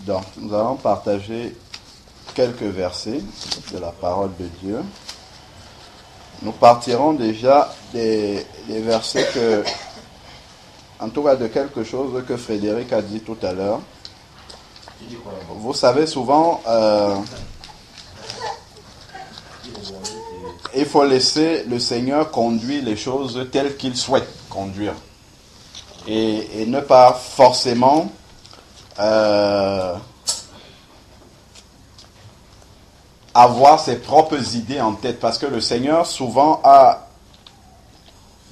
Donc, nous allons partager quelques versets de la parole de Dieu. Nous partirons déjà des versets que, en tout cas de quelque chose que Frédéric a dit tout à l'heure. Vous savez, souvent, il faut laisser le Seigneur conduire les choses telles qu'il souhaite conduire. Et ne pas forcément avoir ses propres idées en tête. Parce que le Seigneur souvent a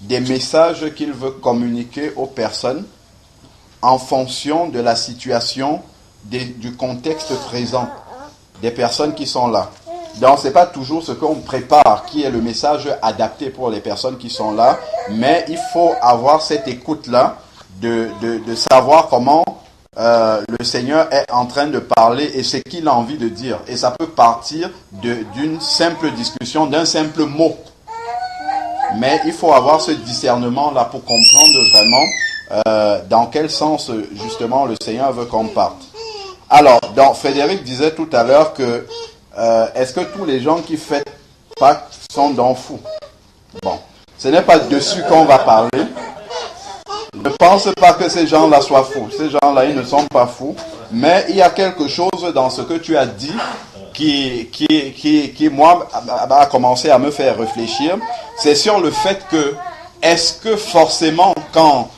des messages qu'il veut communiquer aux personnes en fonction de la situation, du contexte présent des personnes qui sont là. Donc, ce n'est pas toujours ce qu'on prépare qui est le message adapté pour les personnes qui sont là, mais il faut avoir cette écoute-là de savoir comment le Seigneur est en train de parler et ce qu'il a envie de dire. Et ça peut partir d'une simple discussion, d'un simple mot. Mais il faut avoir ce discernement-là pour comprendre vraiment dans quel sens, justement, le Seigneur veut qu'on parte. Alors, donc, Frédéric disait tout à l'heure que est-ce que tous les gens qui fêtent Pâques sont donc fous? Bon, ce n'est pas dessus qu'on va parler. Ne pense pas que ces gens-là soient fous. Ces gens-là, ils ne sont pas fous. Mais il y a quelque chose dans ce que tu as dit qui moi, a commencé à me faire réfléchir. C'est sur le fait que, est-ce que forcément, quand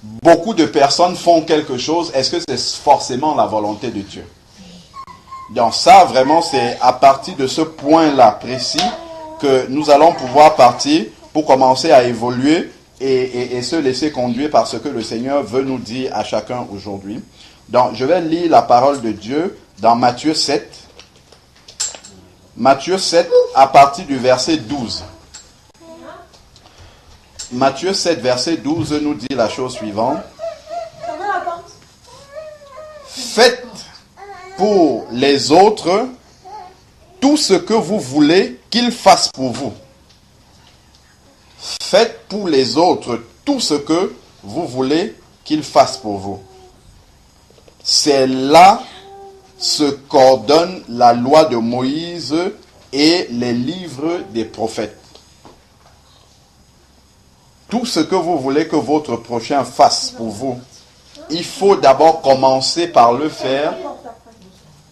beaucoup de personnes font quelque chose, est-ce que c'est forcément la volonté de Dieu? Donc ça, vraiment, c'est à partir de ce point-là précis que nous allons pouvoir partir pour commencer à évoluer et se laisser conduire par ce que le Seigneur veut nous dire à chacun aujourd'hui. Donc, je vais lire la parole de Dieu dans Matthieu 7. Matthieu 7, à partir du verset 12. Matthieu 7, verset 12, nous dit la chose suivante. Faites pour les autres tout ce que vous voulez qu'ils fassent pour vous. Faites pour les autres tout ce que vous voulez qu'ils fassent pour vous. C'est là ce qu'ordonne la loi de Moïse et les livres des prophètes. Tout ce que vous voulez que votre prochain fasse pour vous, il faut d'abord commencer par le faire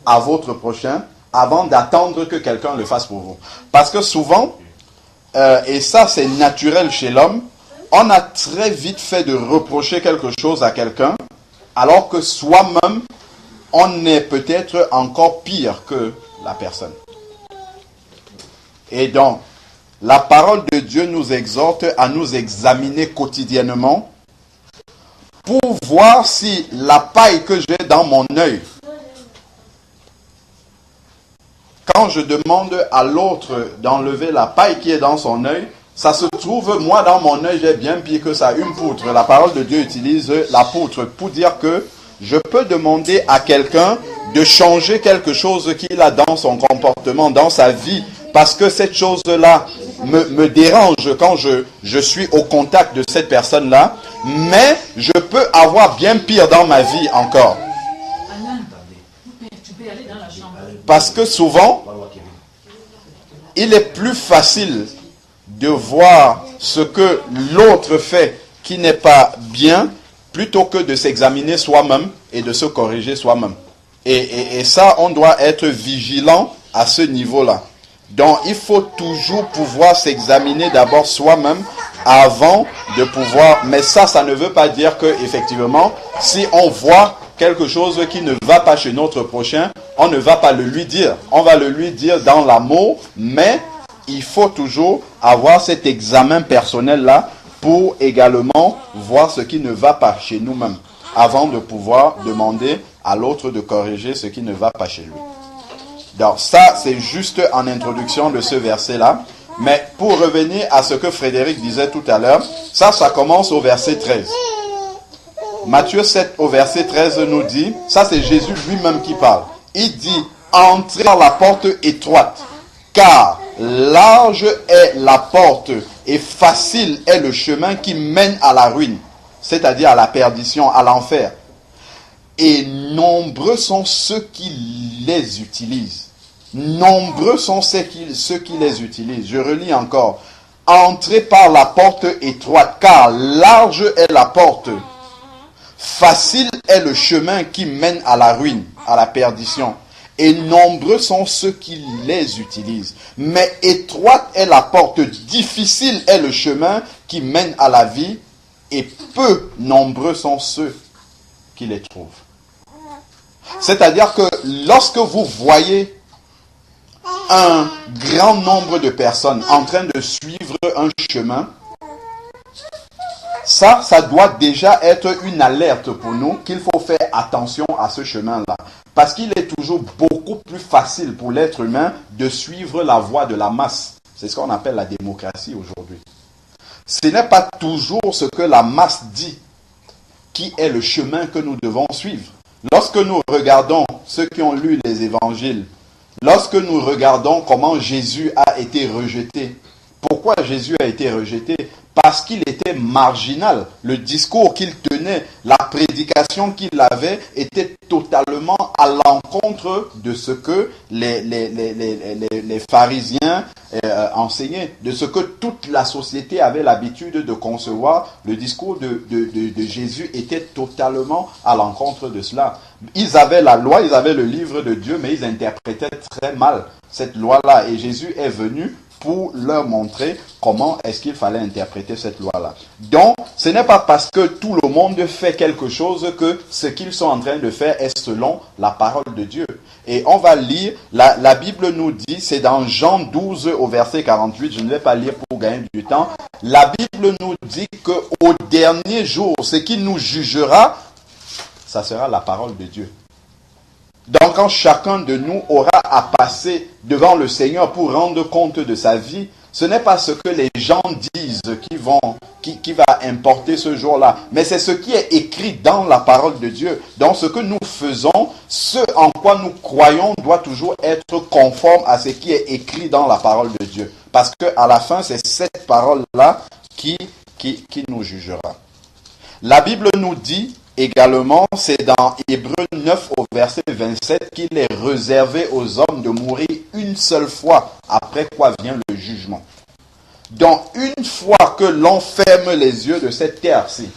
à votre prochain avant d'attendre que quelqu'un le fasse pour vous. Parce que souvent, et ça c'est naturel chez l'homme, on a très vite fait de reprocher quelque chose à quelqu'un, alors que soi-même, on est peut-être encore pire que la personne. Et donc, la parole de Dieu nous exhorte à nous examiner quotidiennement pour voir si la paille que j'ai dans mon œil, quand je demande à l'autre d'enlever la paille qui est dans son œil, ça se trouve, moi dans mon œil, j'ai bien pire que ça, une poutre. La parole de Dieu utilise la poutre pour dire que je peux demander à quelqu'un de changer quelque chose qu'il a dans son comportement, dans sa vie, parce que cette chose-là me dérange quand je suis au contact de cette personne-là, mais je peux avoir bien pire dans ma vie encore. Parce que souvent, il est plus facile de voir ce que l'autre fait qui n'est pas bien, plutôt que de s'examiner soi-même et de se corriger soi-même. Et ça, on doit être vigilant à ce niveau-là. Donc, il faut toujours pouvoir s'examiner d'abord soi-même avant de pouvoir... Mais ça ne veut pas dire que, effectivement, si on voit quelque chose qui ne va pas chez notre prochain, on ne va pas le lui dire. On va le lui dire dans l'amour, mais il faut toujours avoir cet examen personnel-là pour également voir ce qui ne va pas chez nous-mêmes, avant de pouvoir demander à l'autre de corriger ce qui ne va pas chez lui. Donc ça, c'est juste en introduction de ce verset-là. Mais pour revenir à ce que Frédéric disait tout à l'heure, ça commence au verset 13. Matthieu 7 au verset 13 nous dit, ça c'est Jésus lui-même qui parle. Il dit, entrez par la porte étroite, car large est la porte et facile est le chemin qui mène à la ruine, c'est-à-dire à la perdition, à l'enfer. et nombreux sont ceux qui les utilisent. Nombreux sont ceux qui les utilisent. Je relis encore. Entrez par la porte étroite, car large est la porte. Facile est le chemin qui mène à la ruine, à la perdition. Et nombreux sont ceux qui les utilisent. Mais étroite est la porte, difficile est le chemin qui mène à la vie, et peu nombreux sont ceux qui les trouvent. C'est-à-dire que lorsque vous voyez un grand nombre de personnes en train de suivre un chemin, ça doit déjà être une alerte pour nous qu'il faut faire attention à ce chemin-là. Parce qu'il est toujours beaucoup plus facile pour l'être humain de suivre la voie de la masse. C'est ce qu'on appelle la démocratie aujourd'hui. Ce n'est pas toujours ce que la masse dit qui est le chemin que nous devons suivre. Lorsque nous regardons ceux qui ont lu les évangiles, lorsque nous regardons comment Jésus a été rejeté, pourquoi Jésus a été rejeté? Parce qu'il était marginal. Le discours qu'il tenait, la prédication qu'il avait était totalement à l'encontre de ce que les pharisiens enseignaient, de ce que toute la société avait l'habitude de concevoir. Le discours de Jésus était totalement à l'encontre de cela. Ils avaient la loi, ils avaient le livre de Dieu, mais ils interprétaient très mal cette loi-là. Et Jésus est venu pour leur montrer comment est-ce qu'il fallait interpréter cette loi-là. Donc, ce n'est pas parce que tout le monde fait quelque chose que ce qu'ils sont en train de faire est selon la parole de Dieu. Et on va lire, la Bible nous dit, c'est dans Jean 12 au verset 48, je ne vais pas lire pour gagner du temps. La Bible nous dit qu'au dernier jour, ce qui nous jugera, ça sera la parole de Dieu. Donc, quand chacun de nous aura à passer devant le Seigneur pour rendre compte de sa vie, ce n'est pas ce que les gens disent qui va importer ce jour-là, mais c'est ce qui est écrit dans la parole de Dieu. Donc, ce que nous faisons, ce en quoi nous croyons doit toujours être conforme à ce qui est écrit dans la parole de Dieu. Parce qu'à la fin, c'est cette parole-là qui nous jugera. La Bible nous dit également, c'est dans Hébreux 9 au verset 27 qu'il est réservé aux hommes de mourir une seule fois, après quoi vient le jugement. Donc, une fois que l'on ferme les yeux de cette terre-ci,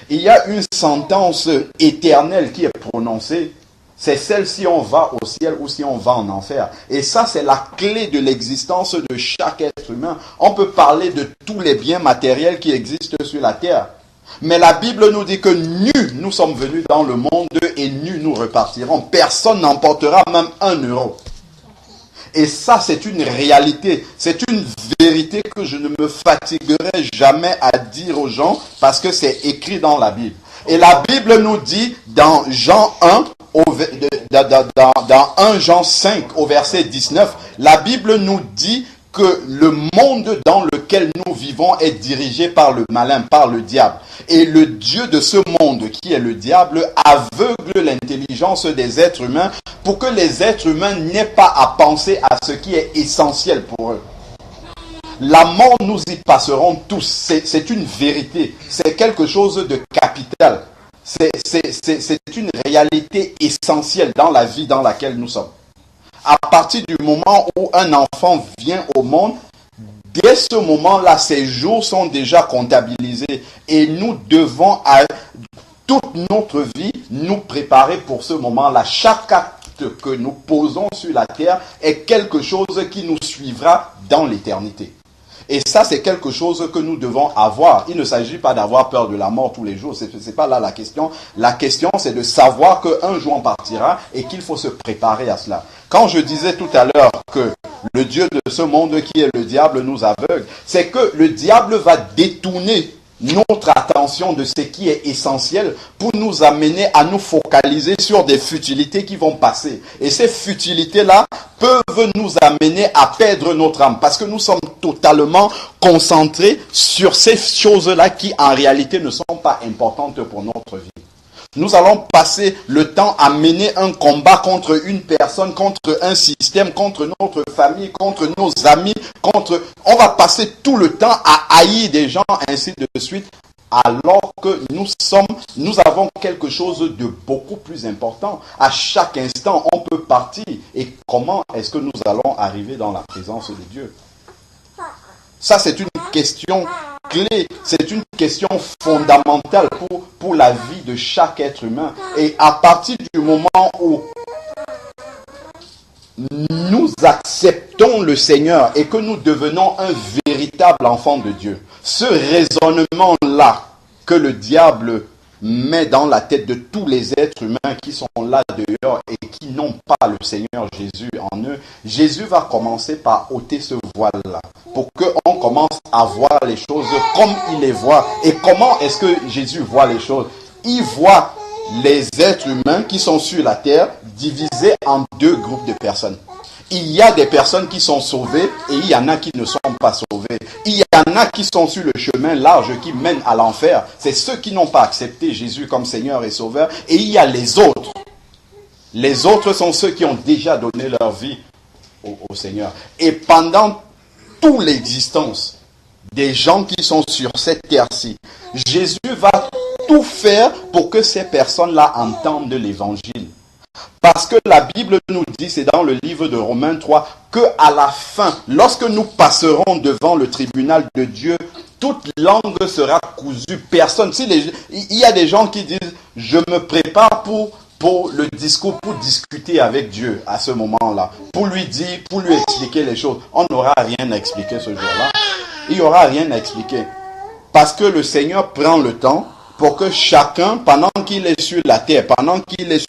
il y a une sentence éternelle qui est prononcée. C'est celle si on va au ciel ou si on va en enfer. Et ça, c'est la clé de l'existence de chaque être humain. On peut parler de tous les biens matériels qui existent sur la terre. Mais la Bible nous dit que nus nous sommes venus dans le monde et nus nous repartirons. Personne n'emportera même 1 euro. Et ça, c'est une réalité. C'est une vérité que je ne me fatiguerai jamais à dire aux gens parce que c'est écrit dans la Bible. Et la Bible nous dit dans Jean 1, dans 1 Jean 5 au verset 19, la Bible nous dit que le monde dans lequel nous vivons est dirigé par le malin, par le diable. Et le Dieu de ce monde, qui est le diable, aveugle l'intelligence des êtres humains pour que les êtres humains n'aient pas à penser à ce qui est essentiel pour eux. La mort, nous y passerons tous. C'est une vérité. C'est quelque chose de capital. C'est une réalité essentielle dans la vie dans laquelle nous sommes. À partir du moment où un enfant vient au monde, dès ce moment-là, ses jours sont déjà comptabilisés. Et nous devons, à toute notre vie, nous préparer pour ce moment-là. Chaque acte que nous posons sur la terre est quelque chose qui nous suivra dans l'éternité. Et ça, c'est quelque chose que nous devons avoir. Il ne s'agit pas d'avoir peur de la mort tous les jours. C'est pas là la question. La question, c'est de savoir qu'un jour on partira et qu'il faut se préparer à cela. Quand je disais tout à l'heure que le Dieu de ce monde qui est le diable nous aveugle, c'est que le diable va détourner notre attention de ce qui est essentiel pour nous amener à nous focaliser sur des futilités qui vont passer. Et ces futilités-là peuvent nous amener à perdre notre âme parce que nous sommes totalement concentrés sur ces choses-là qui en réalité ne sont pas importantes pour notre vie. Nous allons passer le temps à mener un combat contre une personne, contre un système, contre notre famille, contre nos amis, on va passer tout le temps à haïr des gens, ainsi de suite. alors que nous avons quelque chose de beaucoup plus important. À chaque instant, on peut partir. Et comment est-ce que nous allons arriver dans la présence de Dieu? Ça, c'est une question clé, c'est une question fondamentale pour la vie de chaque être humain. Et à partir du moment où nous acceptons le Seigneur et que nous devenons un véritable enfant de Dieu, ce raisonnement-là que le diable met dans la tête de tous les êtres humains qui sont là dehors et qui n'ont pas le Seigneur Jésus en eux, Jésus va commencer par ôter ce voile-là pour qu'on commence à voir les choses comme il les voit. Et comment est-ce que Jésus voit les choses? Il voit les êtres humains qui sont sur la terre divisés en deux groupes de personnes. Il y a des personnes qui sont sauvées et il y en a qui ne sont pas sauvées. Il y en a qui sont sur le chemin large qui mène à l'enfer. C'est ceux qui n'ont pas accepté Jésus comme Seigneur et Sauveur. Et il y a les autres. Les autres sont ceux qui ont déjà donné leur vie au Seigneur. Et pendant toute l'existence des gens qui sont sur cette terre-ci, Jésus va tout faire pour que ces personnes-là entendent l'évangile. Parce que la Bible nous dit, c'est dans le livre de Romains 3, qu'à la fin, lorsque nous passerons devant le tribunal de Dieu, toute langue sera cousue. Personne. Il y a des gens qui disent, je me prépare pour le discours, pour discuter avec Dieu à ce moment-là, pour lui dire, pour lui expliquer les choses. On n'aura rien à expliquer ce jour-là. Il n'y aura rien à expliquer. Parce que le Seigneur prend le temps pour que chacun, pendant qu'il est sur la terre, pendant qu'il est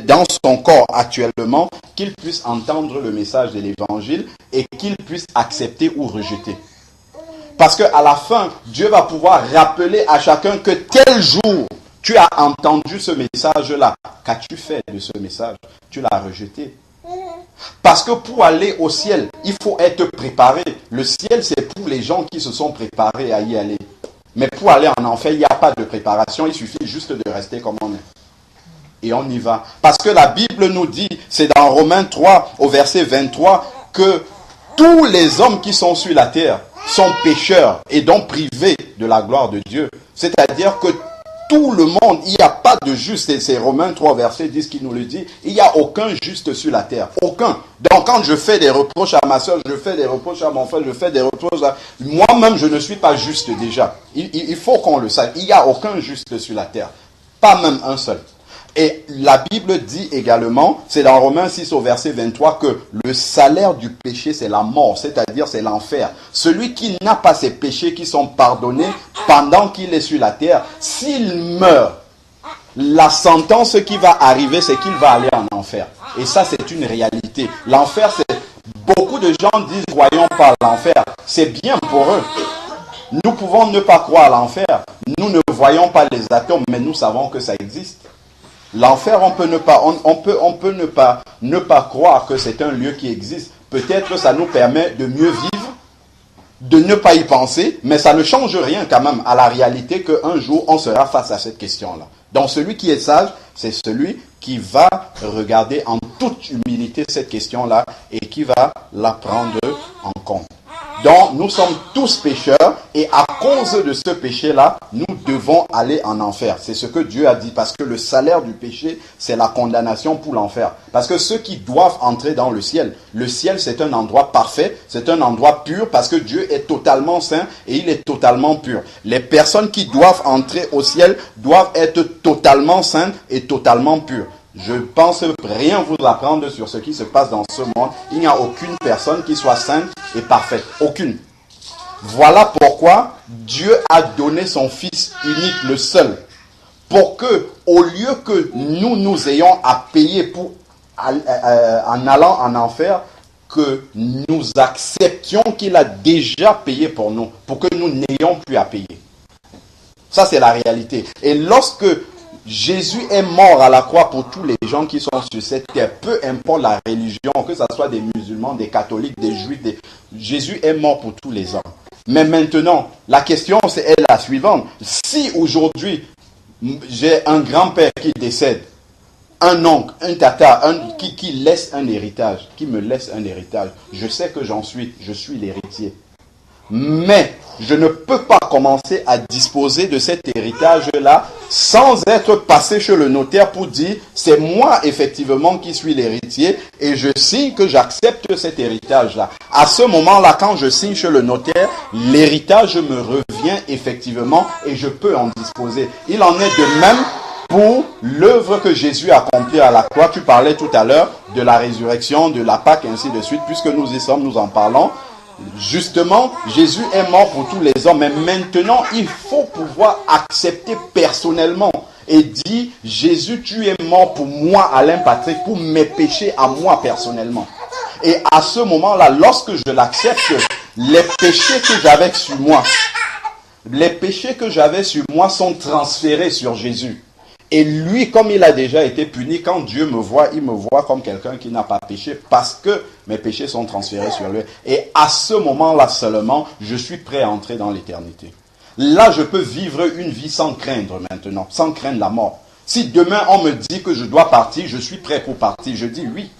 dans son corps actuellement, qu'il puisse entendre le message de l'évangile et qu'il puisse accepter ou rejeter. Parce qu'à la fin, Dieu va pouvoir rappeler à chacun que tel jour, tu as entendu ce message-là. Qu'as-tu fait de ce message? Tu l'as rejeté. Parce que pour aller au ciel, il faut être préparé. Le ciel, c'est pour les gens qui se sont préparés à y aller. Mais pour aller en enfer, il n'y a pas de préparation. Il suffit juste de rester comme on est. Et on y va. Parce que la Bible nous dit, c'est dans Romains 3, au verset 23, que tous les hommes qui sont sur la terre sont pécheurs et donc privés de la gloire de Dieu. C'est-à-dire que tout le monde, il n'y a pas de juste. C'est Romains 3, verset 10 qui nous le dit. Il n'y a aucun juste sur la terre. Aucun. Donc quand je fais des reproches à ma soeur, je fais des reproches à mon frère, je fais des reproches à... Moi-même, je ne suis pas juste déjà. Il faut qu'on le sache. Il n'y a aucun juste sur la terre. Pas même un seul. Et la Bible dit également, c'est dans Romains 6 au verset 23, que le salaire du péché, c'est la mort, c'est-à-dire c'est l'enfer. Celui qui n'a pas ses péchés qui sont pardonnés pendant qu'il est sur la terre, s'il meurt, la sentence qui va arriver, c'est qu'il va aller en enfer. Et ça, c'est une réalité. L'enfer, c'est... Beaucoup de gens disent, croyons pas à l'enfer. C'est bien pour eux. Nous pouvons ne pas croire à l'enfer. Nous ne voyons pas les atomes, mais nous savons que ça existe. L'enfer, on peut ne pas croire que c'est un lieu qui existe. Peut-être que ça nous permet de mieux vivre, de ne pas y penser, mais ça ne change rien quand même à la réalité qu'un jour, on sera face à cette question-là. Donc celui qui est sage, c'est celui qui va regarder en toute humilité cette question-là et qui va la prendre en compte. Donc, nous sommes tous pécheurs et à cause de ce péché-là, nous devons aller en enfer. C'est ce que Dieu a dit parce que le salaire du péché, c'est la condamnation pour l'enfer. Parce que ceux qui doivent entrer dans le ciel c'est un endroit parfait, c'est un endroit pur parce que Dieu est totalement saint et il est totalement pur. Les personnes qui doivent entrer au ciel doivent être totalement saintes et totalement pures. Je ne pense rien vous apprendre sur ce qui se passe dans ce monde. Il n'y a aucune personne qui soit sainte et parfaite. Aucune. Voilà pourquoi Dieu a donné son Fils unique, le seul. Pour que, au lieu que nous ayons à payer en allant en enfer, que nous acceptions qu'il a déjà payé pour nous. Pour que nous n'ayons plus à payer. Ça, c'est la réalité. Et lorsque Jésus est mort à la croix pour tous les gens qui sont sur cette terre, peu importe la religion, que ce soit des musulmans, des catholiques, des juifs, Jésus est mort pour tous les hommes. Mais maintenant, la question est la suivante. Si aujourd'hui, j'ai un grand-père qui décède, un oncle, un tata, qui laisse un héritage, qui me laisse un héritage, je sais que je suis l'héritier. Mais je ne peux pas commencer à disposer de cet héritage-là sans être passé chez le notaire pour dire, c'est moi effectivement qui suis l'héritier et je signe que j'accepte cet héritage-là. À ce moment-là, quand je signe chez le notaire, l'héritage me revient effectivement et je peux en disposer. Il en est de même pour l'œuvre que Jésus a accomplie à la croix. Tu parlais tout à l'heure de la résurrection, de la Pâque, ainsi de suite. Puisque nous y sommes, nous en parlons. Justement, Jésus est mort pour tous les hommes. Mais maintenant, il faut pouvoir accepter personnellement et dire, Jésus, tu es mort pour moi, Alain Patrick, pour mes péchés à moi personnellement. Et à ce moment-là, lorsque je l'accepte, les péchés que j'avais sur moi, sont transférés sur Jésus. Et lui, comme il a déjà été puni, quand Dieu me voit, il me voit comme quelqu'un qui n'a pas péché parce que mes péchés sont transférés sur lui. Et à ce moment-là seulement, je suis prêt à entrer dans l'éternité. Là, je peux vivre une vie sans craindre maintenant, sans craindre la mort. Si demain on me dit que je dois partir, je suis prêt pour partir. Je dis oui.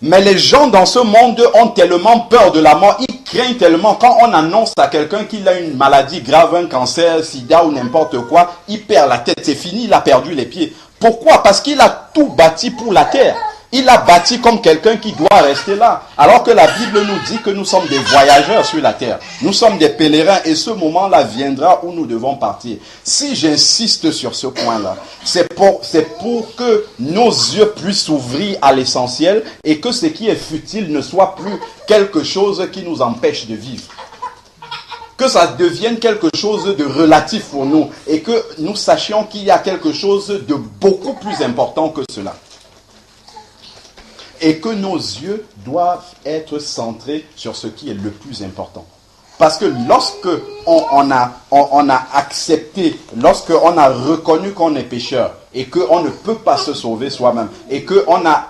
Mais les gens dans ce monde ont tellement peur de la mort, ils craignent tellement. Quand on annonce à quelqu'un qu'il a une maladie grave, un cancer, sida ou n'importe quoi, il perd la tête, c'est fini, il a perdu les pieds. Pourquoi? Parce qu'il a tout bâti pour la terre. Il a bâti comme quelqu'un qui doit rester là. Alors que la Bible nous dit que nous sommes des voyageurs sur la terre. Nous sommes des pèlerins et ce moment-là viendra où nous devons partir. Si j'insiste sur ce point-là, c'est pour que nos yeux puissent s'ouvrir à l'essentiel et que ce qui est futile ne soit plus quelque chose qui nous empêche de vivre. Que ça devienne quelque chose de relatif pour nous et que nous sachions qu'il y a quelque chose de beaucoup plus important que cela. Et que nos yeux doivent être centrés sur ce qui est le plus important. Parce que lorsque on a accepté, lorsque on a reconnu qu'on est pécheur et qu'on ne peut pas se sauver soi-même et qu'on a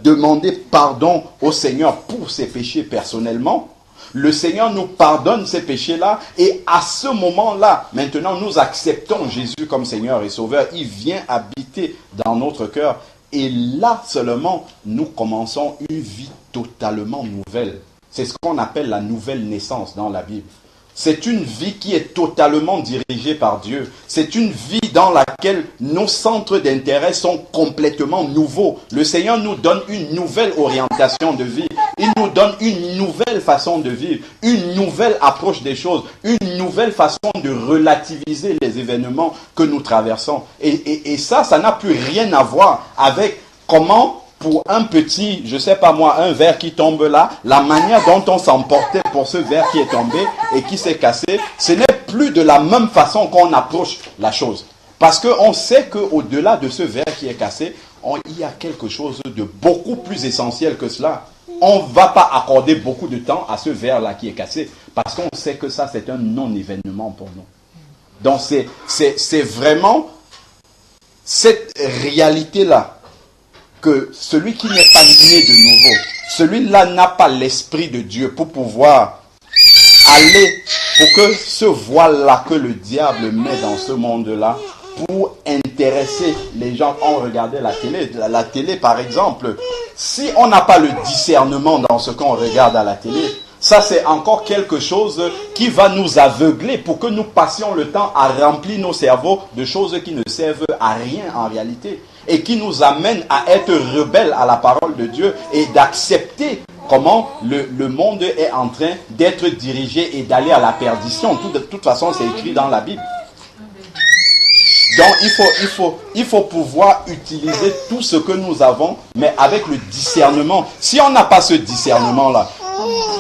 demandé pardon au Seigneur pour ses péchés personnellement, le Seigneur nous pardonne ces péchés-là et à ce moment-là, maintenant nous acceptons Jésus comme Seigneur et Sauveur. Il vient habiter dans notre cœur. Et là seulement, nous commençons une vie totalement nouvelle. C'est ce qu'on appelle la nouvelle naissance dans la Bible. C'est une vie qui est totalement dirigée par Dieu. C'est une vie dans laquelle nos centres d'intérêt sont complètement nouveaux. Le Seigneur nous donne une nouvelle orientation de vie. Il nous donne une nouvelle façon de vivre, une nouvelle approche des choses, une nouvelle façon de relativiser les événements que nous traversons. Et ça n'a plus rien à voir avec comment, pour un petit, je sais pas moi, un verre qui tombe là, la manière dont on s'emportait pour ce verre qui est tombé et qui s'est cassé, ce n'est plus de la même façon qu'on approche la chose. Parce qu'on sait qu'au-delà de ce verre qui est cassé, il y a quelque chose de beaucoup plus essentiel que cela. On ne va pas accorder beaucoup de temps à ce verre-là qui est cassé, parce qu'on sait que ça, c'est un non-événement pour nous. Donc, c'est vraiment cette réalité-là, que celui qui n'est pas né de nouveau, celui-là n'a pas l'Esprit de Dieu pour pouvoir aller, pour que ce voile-là que le diable met dans ce monde-là, pour intéresser les gens. On regardait la télé par exemple, si on n'a pas le discernement dans ce qu'on regarde à la télé, ça c'est encore quelque chose qui va nous aveugler pour que nous passions le temps à remplir nos cerveaux de choses qui ne servent à rien en réalité et qui nous amènent à être rebelles à la parole de Dieu et d'accepter comment le monde est en train d'être dirigé et d'aller à la perdition. De toute façon, c'est écrit dans la Bible. Donc, il faut pouvoir utiliser tout ce que nous avons, mais avec le discernement. Si on n'a pas ce discernement-là,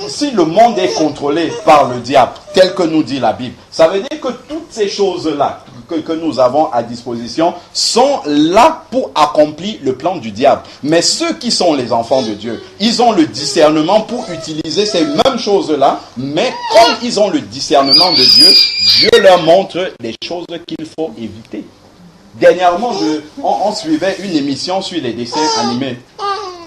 si le monde est contrôlé par le diable, tel que nous dit la Bible, ça veut dire que toutes ces choses-là que nous avons à disposition sont là pour accomplir le plan du diable. Mais ceux qui sont les enfants de Dieu, ils ont le discernement pour utiliser ces mêmes choses-là, mais comme ils ont le discernement de Dieu, Dieu leur montre des choses qu'il faut éviter. Dernièrement, on suivait une émission sur les dessins animés.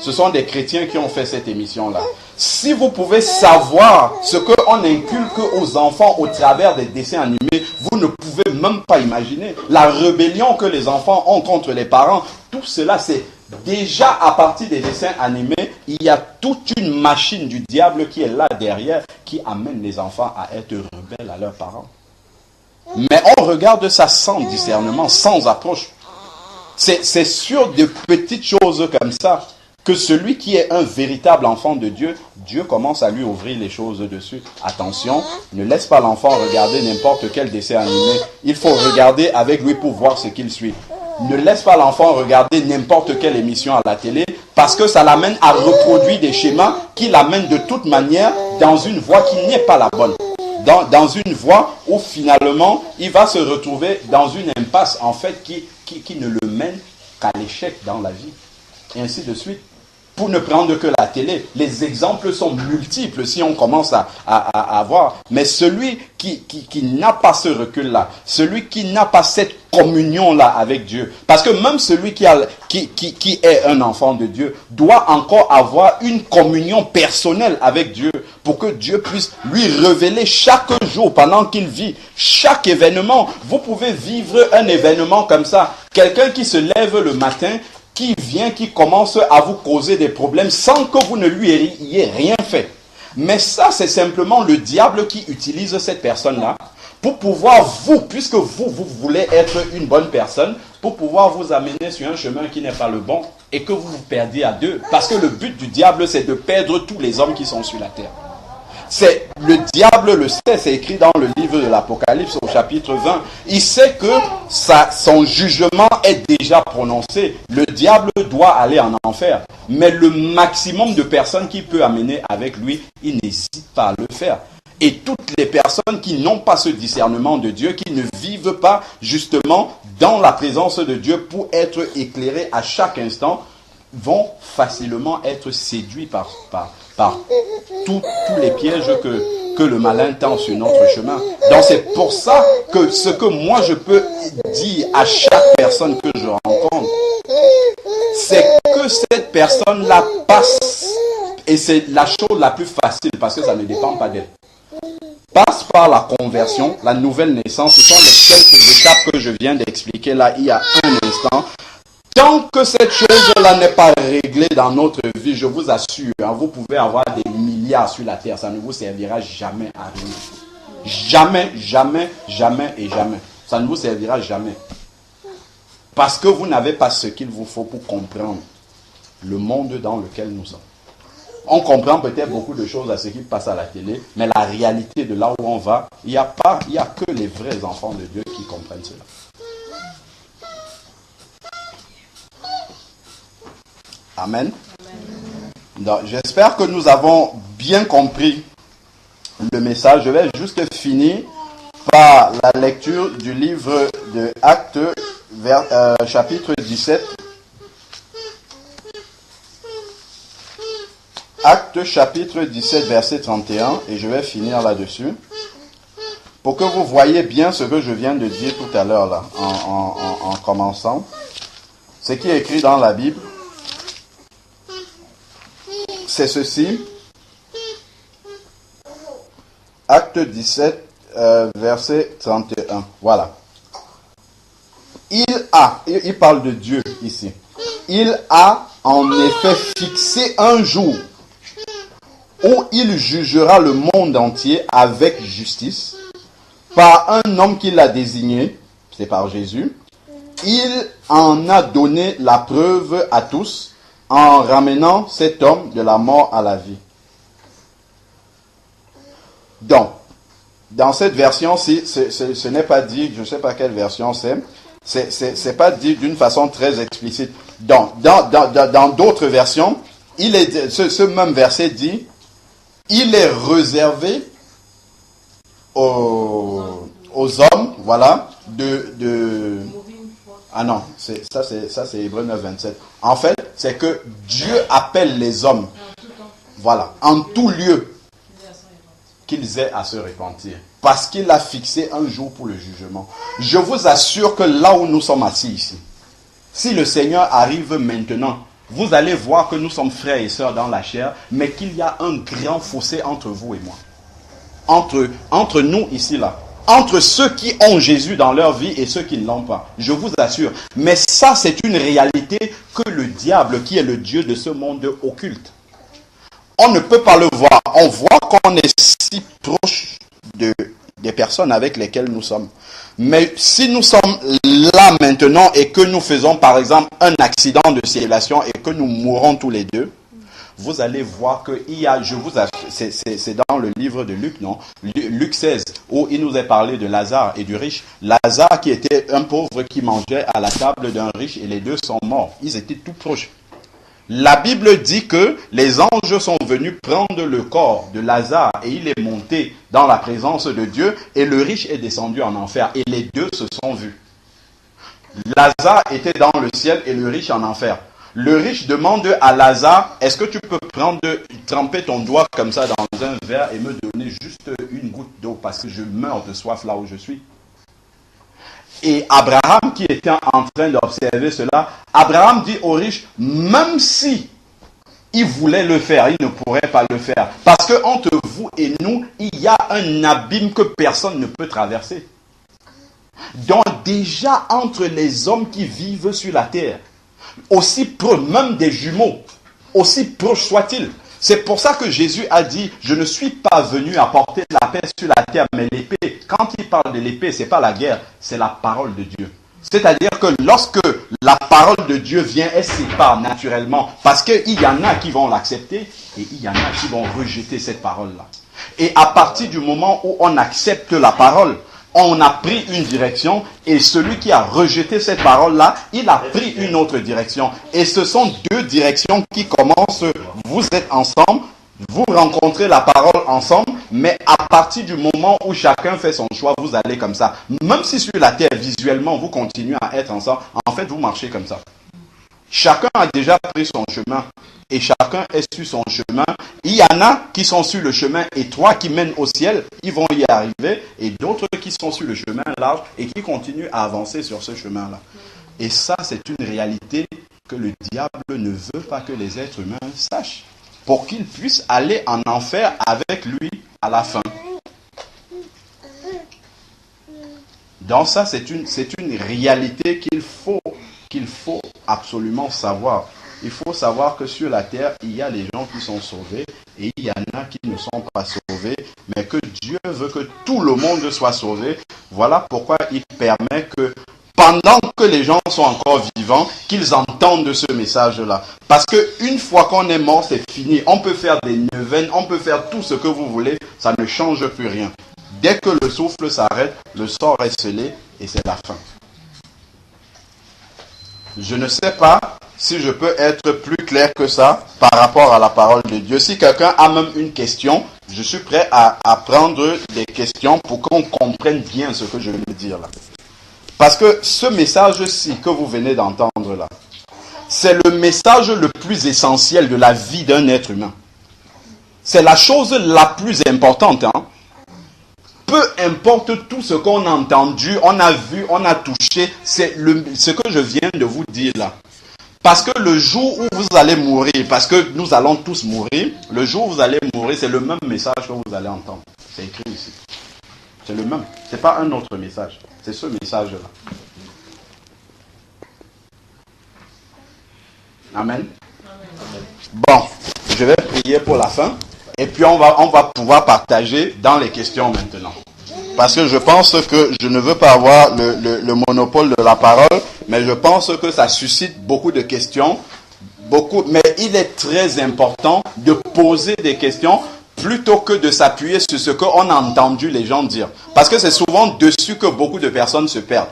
Ce sont des chrétiens qui ont fait cette émission-là. Si vous pouvez savoir ce qu'on inculque aux enfants au travers des dessins animés, vous ne pouvez même pas imaginer la rébellion que les enfants ont contre les parents. Tout cela, c'est déjà à partir des dessins animés, il y a toute une machine du diable qui est là derrière, qui amène les enfants à être rebelles à leurs parents. Mais on regarde ça sans discernement, sans approche. C'est sur de petites choses comme ça que celui qui est un véritable enfant de Dieu, Dieu commence à lui ouvrir les choses dessus. Attention, ne laisse pas l'enfant regarder n'importe quel dessin animé. Il faut regarder avec lui pour voir ce qu'il suit. Ne laisse pas l'enfant regarder n'importe quelle émission à la télé parce que ça l'amène à reproduire des schémas qui l'amènent de toute manière dans une voie qui n'est pas la bonne. Dans une voie où finalement il va se retrouver dans une impasse en fait qui ne le mène qu'à l'échec dans la vie. Et ainsi de suite. Pour ne prendre que la télé, les exemples sont multiples si on commence à voir. Mais celui qui n'a pas ce recul-là, celui qui n'a pas cette communion-là avec Dieu, parce que même celui qui est un enfant de Dieu doit encore avoir une communion personnelle avec Dieu pour que Dieu puisse lui révéler chaque jour pendant qu'il vit, chaque événement. Vous pouvez vivre un événement comme ça. Quelqu'un qui se lève le matin, qui vient, qui commence à vous causer des problèmes sans que vous ne lui ayez rien fait. Mais ça, c'est simplement le diable qui utilise cette personne-là pour pouvoir puisque vous voulez être une bonne personne, pour pouvoir vous amener sur un chemin qui n'est pas le bon et que vous vous perdiez à deux. Parce que le but du diable, c'est de perdre tous les hommes qui sont sur la terre. Le diable le sait, c'est écrit dans le livre de l'Apocalypse au chapitre 20. Il sait que son jugement est déjà prononcé. Le diable doit aller en enfer. Mais le maximum de personnes qu'il peut amener avec lui, il n'hésite pas à le faire. Et toutes les personnes qui n'ont pas ce discernement de Dieu, qui ne vivent pas justement dans la présence de Dieu pour être éclairées à chaque instant, vont facilement être séduits par tous les pièges que le malin tend sur notre chemin. Donc c'est pour ça que ce que moi je peux dire à chaque personne que je rencontre, c'est que cette personne-là passe, et c'est la chose la plus facile parce que ça ne dépend pas d'elle, passe par la conversion, la nouvelle naissance. Ce sont les quelques étapes que je viens d'expliquer là il y a un instant. Tant que cette chose-là n'est pas réglée dans notre vie, je vous assure, vous pouvez avoir des milliards sur la terre, ça ne vous servira jamais à rien. Jamais, jamais, jamais et jamais. Ça ne vous servira jamais. Parce que vous n'avez pas ce qu'il vous faut pour comprendre le monde dans lequel nous sommes. On comprend peut-être beaucoup de choses à ce qui passe à la télé, mais la réalité de là où on va, il n'y a que les vrais enfants de Dieu qui comprennent cela. Amen. Donc, j'espère que nous avons bien compris le message. Je vais juste finir par la lecture du livre de Actes, chapitre 17. Actes, chapitre 17, verset 31. Et je vais finir là-dessus. Pour que vous voyez bien ce que je viens de dire tout à l'heure, là, en commençant. Ce qui est écrit dans la Bible. C'est ceci. Acte 17, verset 31. Voilà. Il parle de Dieu ici. Il a en effet fixé un jour où il jugera le monde entier avec justice par un homme qu'il a désigné, c'est par Jésus. Il en a donné la preuve à tous en ramenant cet homme de la mort à la vie. Donc, dans cette version-ci, ce n'est pas dit, je ne sais pas quelle version c'est pas dit d'une façon très explicite. Donc, dans d'autres versions, ce même verset dit, il est réservé aux hommes, voilà, ah non, ça c'est Hébreux 9, 27. En fait, c'est que Dieu appelle les hommes, voilà, en tout lieu, qu'ils aient à se repentir. Parce qu'il a fixé un jour pour le jugement. Je vous assure que là où nous sommes assis ici, si le Seigneur arrive maintenant, vous allez voir que nous sommes frères et sœurs dans la chair, mais qu'il y a un grand fossé entre vous et moi. Entre nous ici là. entre ceux qui ont Jésus dans leur vie et ceux qui ne l'ont pas. Je vous assure. Mais ça, c'est une réalité que le diable, qui est le Dieu de ce monde, occulte. On ne peut pas le voir. On voit qu'on est si proche des personnes avec lesquelles nous sommes. Mais si nous sommes là maintenant et que nous faisons par exemple un accident de circulation et que nous mourons tous les deux, vous allez voir qu'il y a, c'est dans le livre de Luc, non? Luc 16, où il nous est parlé de Lazare et du riche. Lazare qui était un pauvre qui mangeait à la table d'un riche et les deux sont morts. Ils étaient tout proches. La Bible dit que les anges sont venus prendre le corps de Lazare et il est monté dans la présence de Dieu et le riche est descendu en enfer et les deux se sont vus. Lazare était dans le ciel et le riche en enfer. Le riche demande à Lazare, est-ce que tu peux tremper ton doigt comme ça dans un verre et me donner juste une goutte d'eau parce que je meurs de soif là où je suis? Et Abraham qui était en train d'observer cela, Abraham dit au riche, même si il voulait le faire, il ne pourrait pas le faire. Parce que entre vous et nous, il y a un abîme que personne ne peut traverser. Donc déjà entre les hommes qui vivent sur la terre, aussi proches, même des jumeaux, aussi proches soient-ils. C'est pour ça que Jésus a dit, je ne suis pas venu apporter la paix sur la terre, mais l'épée. Quand il parle de l'épée, ce n'est pas la guerre, c'est la parole de Dieu. C'est-à-dire que lorsque la parole de Dieu vient, elle sépare naturellement. Parce qu'il y en a qui vont l'accepter et il y en a qui vont rejeter cette parole-là. Et à partir du moment où on accepte la parole, on a pris une direction et celui qui a rejeté cette parole-là, il a pris une autre direction. Et ce sont deux directions qui commencent, vous êtes ensemble, vous rencontrez la parole ensemble, mais à partir du moment où chacun fait son choix, vous allez comme ça. Même si sur la terre, visuellement, vous continuez à être ensemble, en fait, vous marchez comme ça. Chacun a déjà pris son chemin et chacun est sur son chemin. Il y en a qui sont sur le chemin étroit qui mène au ciel, ils vont y arriver, et d'autres qui sont sur le chemin large et qui continuent à avancer sur ce chemin-là. Et ça, c'est une réalité que le diable ne veut pas que les êtres humains sachent, pour qu'ils puissent aller en enfer avec lui à la fin. Donc ça, c'est une réalité qu'il faut absolument savoir. Il faut savoir que sur la terre, il y a les gens qui sont sauvés et il y en a qui ne sont pas sauvés, mais que Dieu veut que tout le monde soit sauvé. Voilà pourquoi il permet que pendant que les gens sont encore vivants, qu'ils entendent ce message-là. Parce qu'une fois qu'on est mort, c'est fini. On peut faire des neuvaines, on peut faire tout ce que vous voulez, ça ne change plus rien. Dès que le souffle s'arrête, le sort est scellé et c'est la fin. Je ne sais pas si je peux être plus clair que ça par rapport à la parole de Dieu. Si quelqu'un a même une question, je suis prêt à prendre des questions pour qu'on comprenne bien ce que je veux dire là. Parce que ce message-ci que vous venez d'entendre là, c'est le message le plus essentiel de la vie d'un être humain. C'est la chose la plus importante. Peu importe tout ce qu'on a entendu, on a vu, on a touché, c'est ce que je viens de vous dire là. Parce que le jour où vous allez mourir, parce que nous allons tous mourir, le jour où vous allez mourir, c'est le même message que vous allez entendre. C'est écrit ici. C'est le même. Ce n'est pas un autre message. C'est ce message-là. Amen. Bon, je vais prier pour la fin. Et puis on va pouvoir partager dans les questions maintenant. Parce que je pense que je ne veux pas avoir le monopole de la parole, mais je pense que ça suscite beaucoup de questions. Mais il est très important de poser des questions plutôt que de s'appuyer sur ce qu'on a entendu les gens dire. Parce que c'est souvent dessus que beaucoup de personnes se perdent.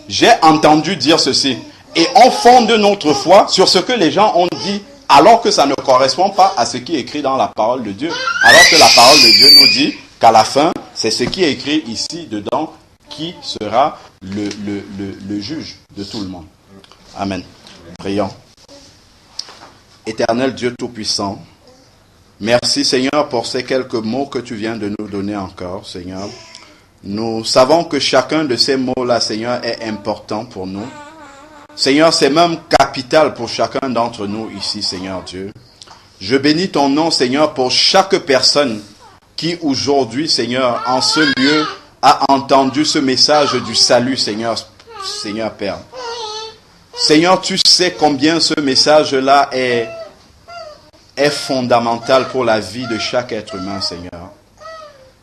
J'ai entendu dire ceci. Et on fonde notre foi sur ce que les gens ont dit, alors que ça ne correspond pas à ce qui est écrit dans la parole de Dieu. Alors que la parole de Dieu nous dit qu'à la fin, c'est ce qui est écrit ici dedans qui sera le juge de tout le monde. Amen. Prions. Éternel Dieu Tout-Puissant, merci Seigneur pour ces quelques mots que tu viens de nous donner encore, Seigneur. Nous savons que chacun de ces mots-là, Seigneur, est important pour nous. Seigneur, c'est même capital pour chacun d'entre nous ici, Seigneur Dieu. Je bénis ton nom, Seigneur, pour chaque personne qui aujourd'hui, Seigneur, en ce lieu, a entendu ce message du salut, Seigneur, Seigneur Père. Seigneur, tu sais combien ce message-là est fondamental pour la vie de chaque être humain, Seigneur.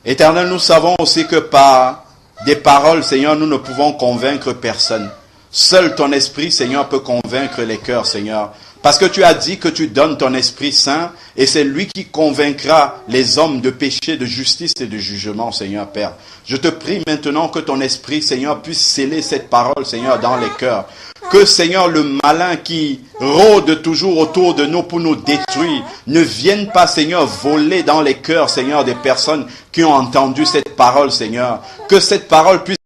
Éternel, nous savons aussi que par des paroles, Seigneur, nous ne pouvons convaincre personne. Seul ton Esprit, Seigneur, peut convaincre les cœurs, Seigneur. Parce que tu as dit que tu donnes ton Esprit Saint et c'est lui qui convaincra les hommes de péché, de justice et de jugement, Seigneur Père. Je te prie maintenant que ton Esprit, Seigneur, puisse sceller cette parole, Seigneur, dans les cœurs. Que, Seigneur, le malin qui rôde toujours autour de nous pour nous détruire ne vienne pas, Seigneur, voler dans les cœurs, Seigneur, des personnes qui ont entendu cette parole, Seigneur. Que cette parole puisse